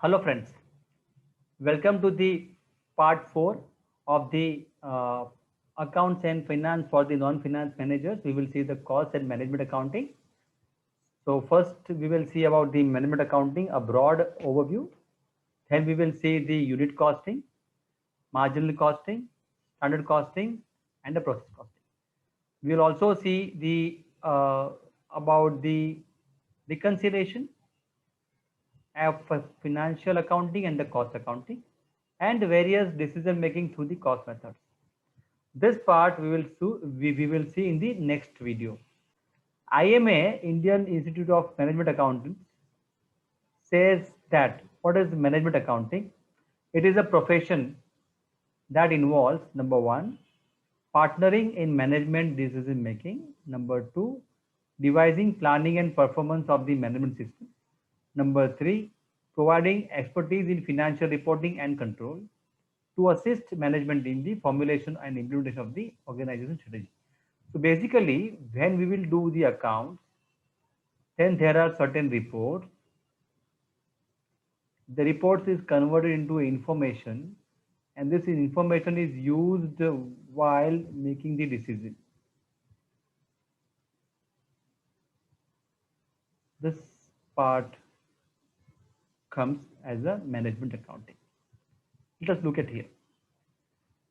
Hello friends, welcome to the part 4 of the accounts and finance for the non-finance managers. We will see the cost and management accounting. So first we will see about the management accounting, a broad overview. Then we will see the unit costing, marginal costing, standard costing and the process costing. We will also see the about the reconciliation of financial accounting and the cost accounting and various decision making through the cost methods. This part we will see in the next video. IMA, Indian Institute of Management Accountants, says that what is management accounting? It is a profession that involves number one, partnering in management decision making, number two, devising planning and performance of the management system, number three, providing expertise in financial reporting and control to assist management in the formulation and implementation of the organization strategy. So basically, when we will do the accounts, then there are certain reports. The reports is converted into information, and this information is used while making the decision. This part comes as a management accounting. Let us look at here.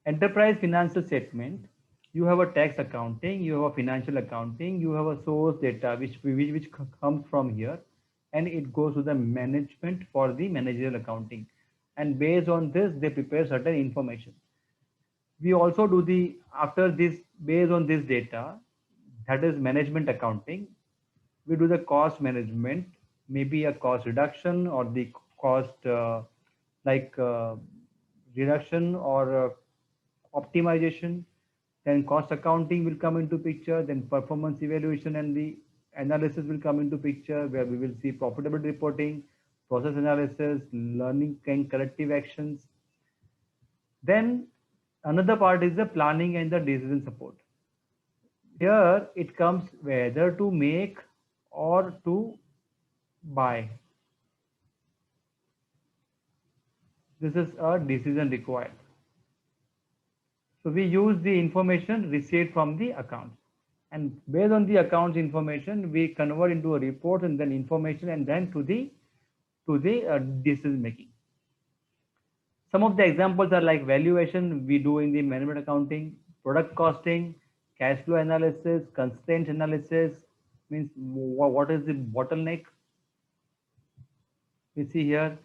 Enterprise financial statement. You have a tax accounting, you have a financial accounting, you have a source data which comes from here, and it goes to the management for the managerial accounting. And based on this, they prepare certain information. We also do the after this based on this data, that is management accounting. We do the cost management, maybe a cost reduction or the cost like reduction or optimization. Then cost accounting will come into picture, then performance evaluation and the analysis will come into picture, where we will see profitability reporting, process analysis, learning and corrective actions. Then another part is the planning and the decision support. Here it comes whether to make or to buy. This is a decision required. So we use the information received from the accounts, and based on the accounts information, we convert into a report and then information and then to the decision making. Some of the examples are like valuation we do in the management accounting, product costing, cash flow analysis, constraint analysis, means what is the bottleneck. We see here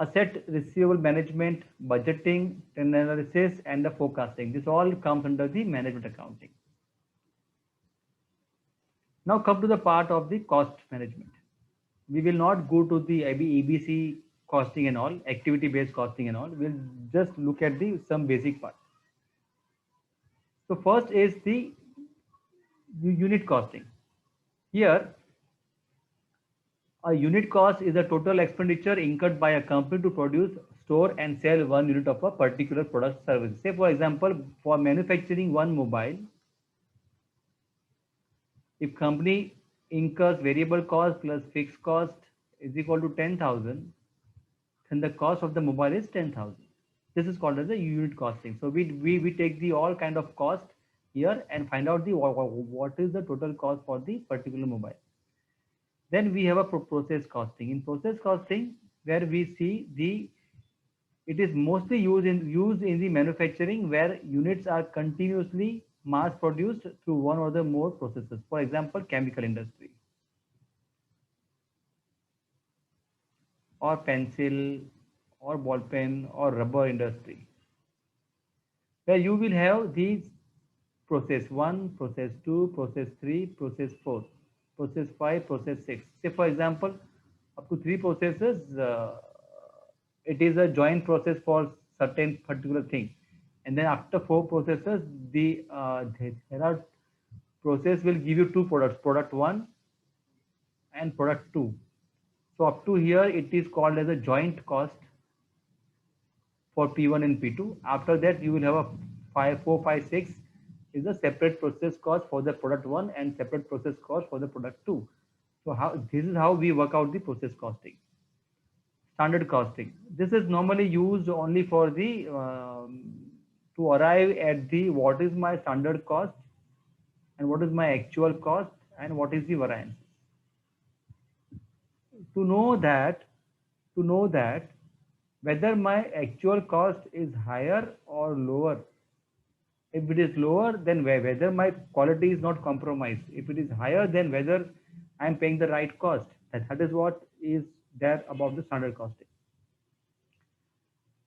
asset receivable management, budgeting, trend analysis, and the forecasting. This all comes under the management accounting. Now come to the part of the cost management. We will not go to the ABC costing and all, activity-based costing and all. We'll just look at the some basic part. So first is the unit costing. Here, a unit cost is a total expenditure incurred by a company to produce, store, and sell one unit of a particular product service. Say, for example, for manufacturing one mobile, if company incurs variable cost plus fixed cost is equal to 10,000, then the cost of the mobile is 10,000. This is called as a unit costing. So we take the all kind of cost here and find out the what is the total cost for the particular mobile. Then we have a process costing. In process costing, where we see it is mostly used in the manufacturing where units are continuously mass produced through one or the more processes. For example, chemical industry or pencil or ball pen or rubber industry, where you will have these process 1, process 2, process 3, process 4, process 5, process 6. Say for example, up to 3 processes, it is a joint process for certain particular thing. And then after 4 processes, there are process will give you 2 products, product 1 and product 2. So up to here, it is called as a joint cost for P1 and P2. After that, you will have a 5, 4, 5, 6 is a separate process cost for the product 1 and separate process cost for the product 2. So this is how we work out the process costing. Standard costing. This is normally used only for the to arrive at the what is my standard cost and what is my actual cost and what is the variance. To know that, to know that whether my actual cost is higher or lower. If it is lower, then whether my quality is not compromised. If it is higher, then whether I am paying the right cost. That is what is there about the standard costing.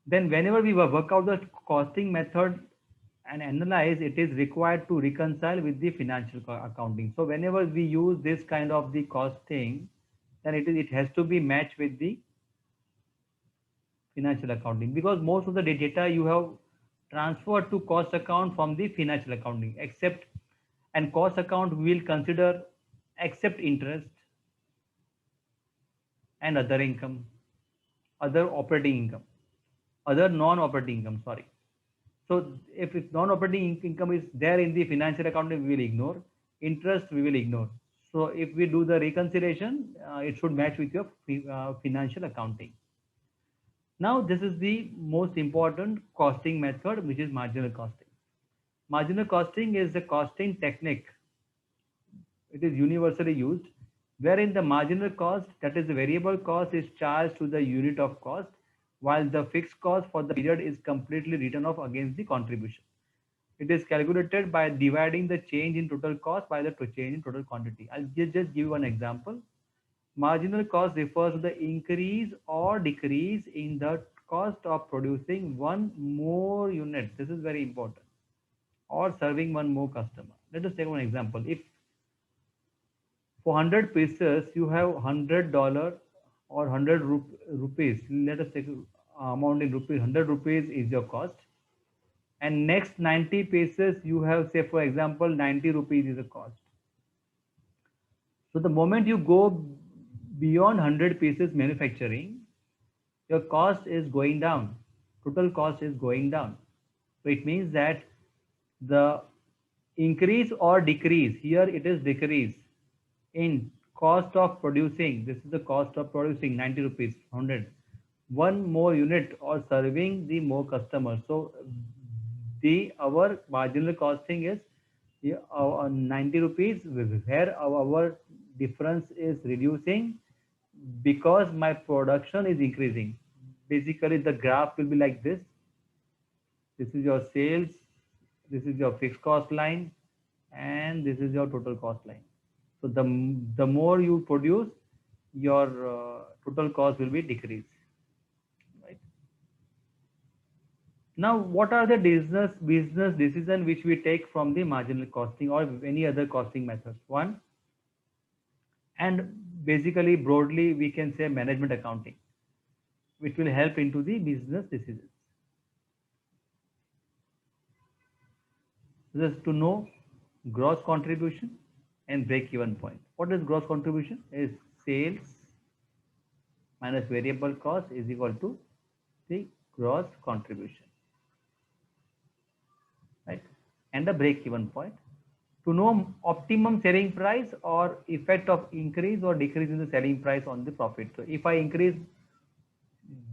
Then whenever we work out the costing method and analyze, it is required to reconcile with the financial accounting. So whenever we use this kind of the costing, then it has to be matched with the financial accounting, because most of the data you have transferred to cost account from the financial accounting, except, and cost account will consider except interest and other income, other operating income, other non-operating income, sorry. So if non-operating income is there in the financial accounting, we will ignore. Interest we will ignore. So if we do the reconciliation, it should match with your financial accounting. Now this is the most important costing method, which is marginal costing. Marginal costing is a costing technique. It is universally used, wherein the marginal cost, that is the variable cost, is charged to the unit of cost, while the fixed cost for the period is completely written off against the contribution. It is calculated by dividing the change in total cost by the change in total quantity. I'll just give you one example. Marginal cost refers to the increase or decrease in the cost of producing one more unit. This is very important. Or serving one more customer. Let us take one example. If for 100 pieces you have $100 or 100 rupees, let us take amount in rupees, 100 rupees is your cost, and next 90 pieces you have, say for example, 90 rupees is the cost. So the moment you go beyond 100 pieces manufacturing, your cost is going down, total cost is going down. So it means that the increase or decrease, here it is decrease in cost of producing, this is the cost of producing 90 rupees, 100, one more unit or serving the more customers. So the our marginal costing is 90 rupees, where our difference is reducing because my production is increasing. Basically the graph will be like this. This is your sales, this is your fixed cost line, and this is your total cost line. So the more you produce, your total cost will be decreased. Right? Now, what are the business decision which we take from the marginal costing or any other costing methods? One, and basically broadly we can say management accounting, which will help into the business decisions. Just to know gross contribution and break even point. What is gross contribution? Is sales minus variable cost is equal to the gross contribution, right? And the break even point. To know optimum selling price or effect of increase or decrease in the selling price on the profit. So if I increase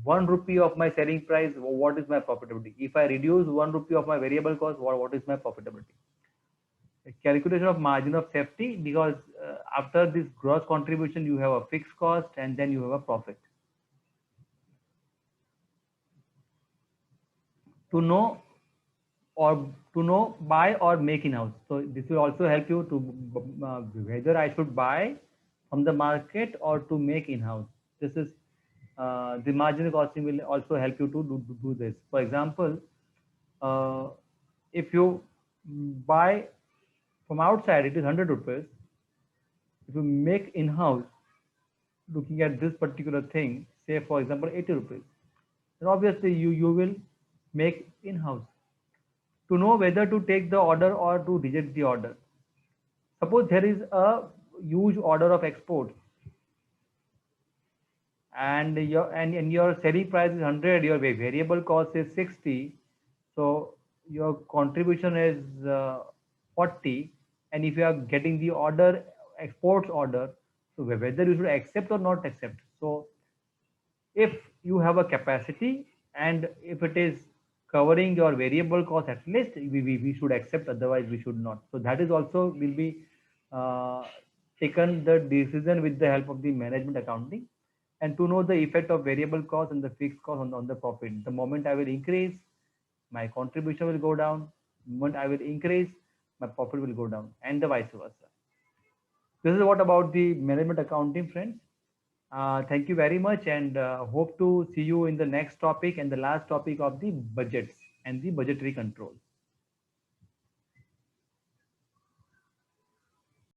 1 rupee of my selling price, what is my profitability? If I reduce 1 rupee of my variable cost, what is my profitability? A calculation of margin of safety, because after this gross contribution you have a fixed cost and then you have a profit. To know buy or make in-house. So this will also help you to whether I should buy from the market or to make in-house. This is the marginal costing will also help you to do this. For example, if you buy from outside, it is 100 rupees. If you make in-house, looking at this particular thing, say for example 80 rupees, then obviously you will make in-house. To know whether to take the order or to reject the order. Suppose there is a huge order of export and your selling price is 100, your variable cost is 60, so your contribution is 40, and if you are getting the order, exports order, so whether you should accept or not accept. So if you have a capacity and if it is covering your variable cost, at least we should accept, otherwise we should not. So that is also will be uh, taken the decision with the help of the management accounting, and to know the effect of variable cost and the fixed cost on the profit. The moment I will increase, my contribution will go down. The moment I will increase, my profit will go down, and the vice versa. This is what about the management accounting, friends. Thank you very much, and hope to see you in the next topic and the last topic of the budgets and the budgetary control.